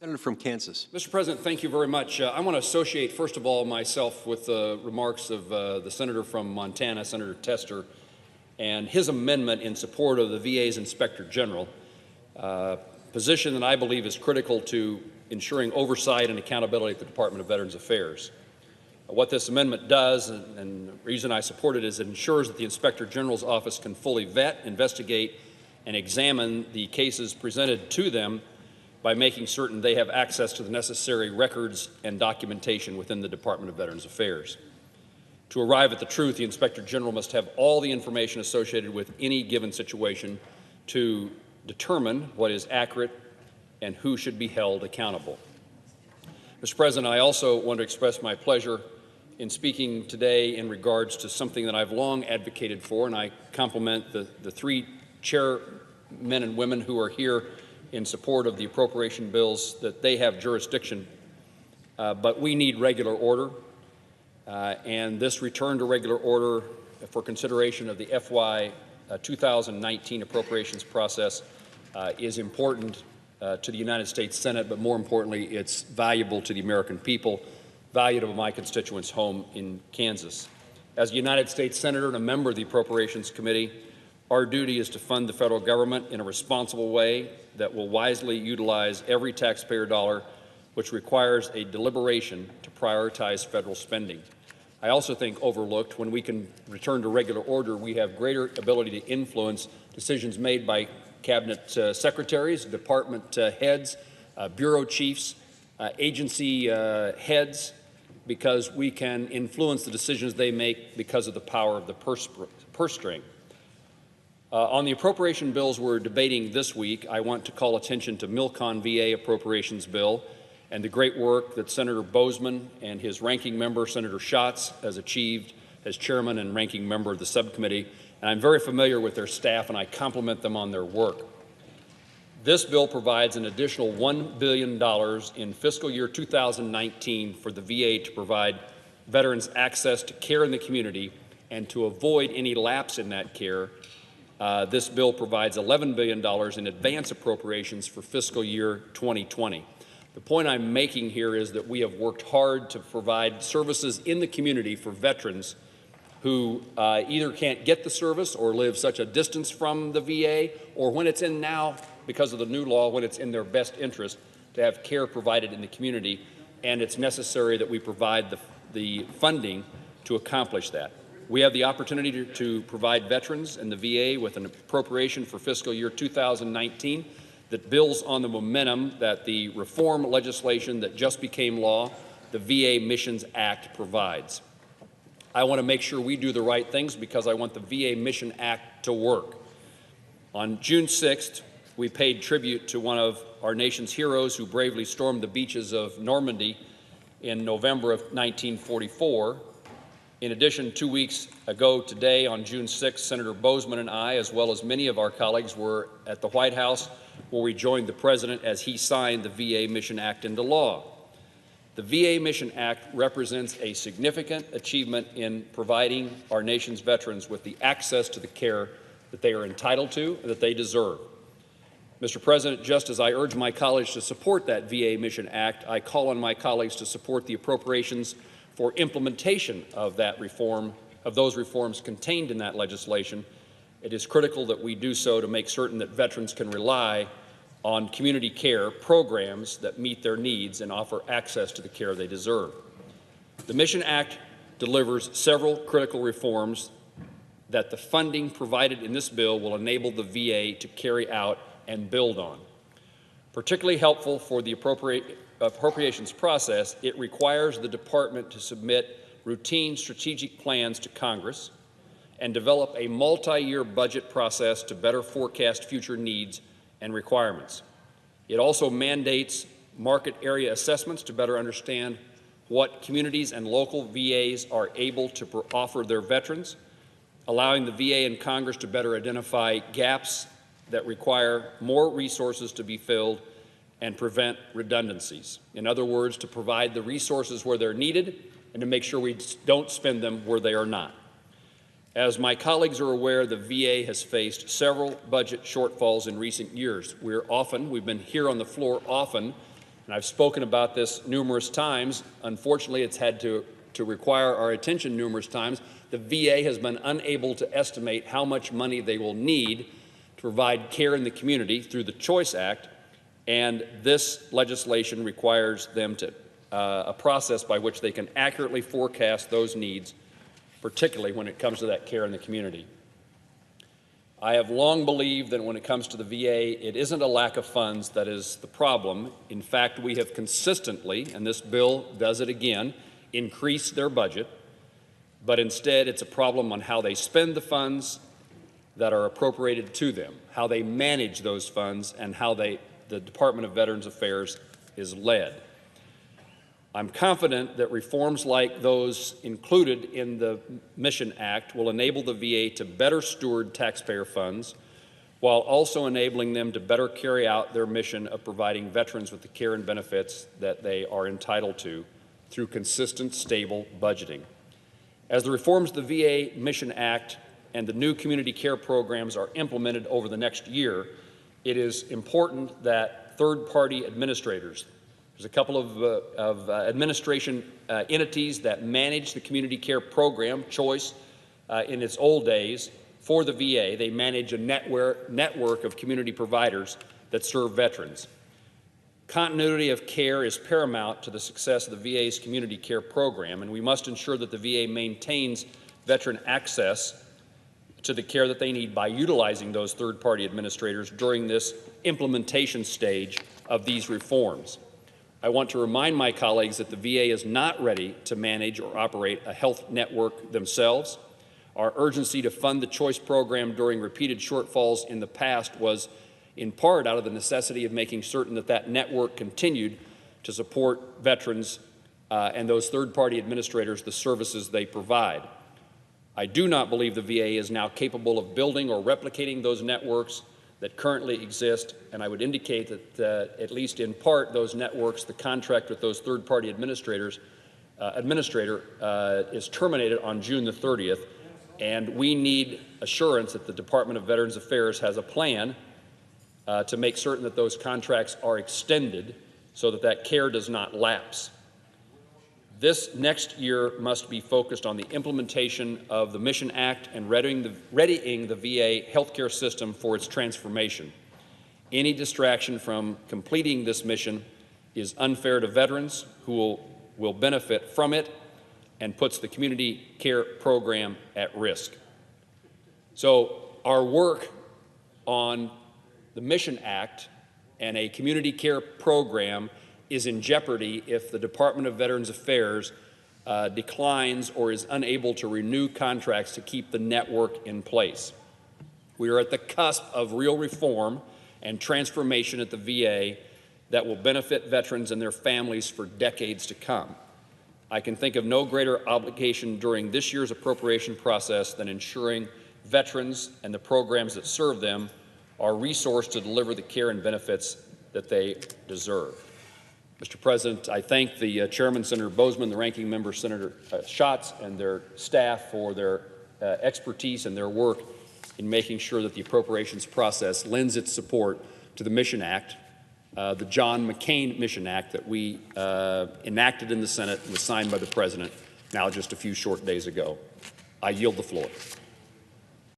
Senator from Kansas. Mr. President, thank you very much. I want to associate, first of all, myself with the remarks of the senator from Montana, Senator Tester, and his amendment in support of the VA's Inspector General, position that I believe is critical to ensuring oversight and accountability at the Department of Veterans Affairs. What this amendment does, and the reason I support it, is it ensures that the Inspector General's office can fully vet, investigate, and examine the cases presented to them by making certain they have access to the necessary records and documentation within the Department of Veterans Affairs. To arrive at the truth, the Inspector General must have all the information associated with any given situation to determine what is accurate and who should be held accountable. Mr. President, I also want to express my pleasure in speaking today in regards to something that I've long advocated for, and I compliment the three chairmen and women who are here in support of the appropriation bills, that they have jurisdiction, but we need regular order, and this return to regular order for consideration of the FY 2019 appropriations process is important to the United States Senate, but more importantly, it's valuable to the American people, valuable to my constituents home in Kansas. As a United States Senator and a member of the Appropriations Committee, our duty is to fund the federal government in a responsible way that will wisely utilize every taxpayer dollar, which requires a deliberation to prioritize federal spending. I also think overlooked, when we can return to regular order, we have greater ability to influence decisions made by cabinet secretaries, department heads, bureau chiefs, agency heads, because we can influence the decisions they make because of the power of the purse string. On the appropriation bills we're debating this week, I want to call attention to Milcon VA appropriations bill and the great work that Senator Boozman and his ranking member, Senator Schatz, has achieved as chairman and ranking member of the subcommittee. And I'm very familiar with their staff, and I compliment them on their work. This bill provides an additional $1 billion in fiscal year 2019 for the VA to provide veterans access to care in the community and to avoid any lapse in that care. This bill provides $11 billion in advance appropriations for fiscal year 2020. The point I'm making here is that we have worked hard to provide services in the community for veterans who either can't get the service or live such a distance from the VA, or when it's in now, because of the new law, when it's in their best interest to have care provided in the community, and it's necessary that we provide the funding to accomplish that. We have the opportunity to provide veterans and the VA with an appropriation for fiscal year 2019 that builds on the momentum that the reform legislation that just became law, the VA Missions Act, provides. I want to make sure we do the right things because I want the VA Mission Act to work. On June 6th, we paid tribute to one of our nation's heroes who bravely stormed the beaches of Normandy in November of 1944. In addition, 2 weeks ago today, on June 6th, Senator Boozman and I, as well as many of our colleagues, were at the White House where we joined the President as he signed the VA Mission Act into law. The VA Mission Act represents a significant achievement in providing our nation's veterans with the access to the care that they are entitled to and that they deserve. Mr. President, just as I urge my colleagues to support that VA Mission Act, I call on my colleagues to support the appropriations for implementation of that reform, of those reforms contained in that legislation. It is critical that we do so to make certain that veterans can rely on community care programs that meet their needs and offer access to the care they deserve. The Mission Act delivers several critical reforms that the funding provided in this bill will enable the VA to carry out and build on. Particularly helpful for the appropriations process, it requires the department to submit routine strategic plans to Congress and develop a multi-year budget process to better forecast future needs and requirements. It also mandates market area assessments to better understand what communities and local VAs are able to offer their veterans, allowing the VA and Congress to better identify gaps that require more resources to be filled and prevent redundancies. In other words, to provide the resources where they're needed and to make sure we don't spend them where they are not. As my colleagues are aware, the VA has faced several budget shortfalls in recent years. We've been here on the floor often And I've spoken about this numerous times. Unfortunately, it's had to require our attention numerous times. The VA has been unable to estimate how much money they will need to provide care in the community through the Choice Act, and this legislation requires them to a process by which they can accurately forecast those needs, particularly when it comes to that care in the community. I have long believed that when it comes to the VA, it isn't a lack of funds that is the problem. In fact, we have consistently, and this bill does it again, increased their budget, but instead it's a problem on how they spend the funds that are appropriated to them, how they manage those funds, and how the Department of Veterans Affairs is led. I'm confident that reforms like those included in the Mission Act will enable the VA to better steward taxpayer funds while also enabling them to better carry out their mission of providing veterans with the care and benefits that they are entitled to through consistent, stable budgeting. As the reforms of the VA Mission Act and the new community care programs are implemented over the next year, it is important that third-party administrators, there's a couple of administration entities that manage the community care program, Choice, in its old days for the VA. They manage a network of community providers that serve veterans. Continuity of care is paramount to the success of the VA's community care program, and we must ensure that the VA maintains veteran access to the care that they need by utilizing those third-party administrators during this implementation stage of these reforms. I want to remind my colleagues that the VA is not ready to manage or operate a health network themselves. Our urgency to fund the Choice program during repeated shortfalls in the past was in part out of the necessity of making certain that that network continued to support veterans and those third-party administrators the services they provide. I do not believe the VA is now capable of building or replicating those networks that currently exist, and I would indicate that at least in part those networks, the contract with those third-party administrator is terminated on June the 30th, and we need assurance that the Department of Veterans Affairs has a plan to make certain that those contracts are extended so that that care does not lapse. This next year must be focused on the implementation of the Mission Act and readying the VA healthcare system for its transformation. Any distraction from completing this mission is unfair to veterans who will benefit from it and puts the community care program at risk. So our work on the Mission Act and a community care program is in jeopardy if the Department of Veterans Affairs declines or is unable to renew contracts to keep the network in place. We are at the cusp of real reform and transformation at the VA that will benefit veterans and their families for decades to come. I can think of no greater obligation during this year's appropriation process than ensuring veterans and the programs that serve them are resourced to deliver the care and benefits that they deserve. Mr. President, I thank the Chairman, Senator Boozman, the Ranking Member, Senator Schatz, and their staff for their expertise and their work in making sure that the appropriations process lends its support to the Mission Act, the John McCain Mission Act that we enacted in the Senate and was signed by the President now just a few short days ago. I yield the floor.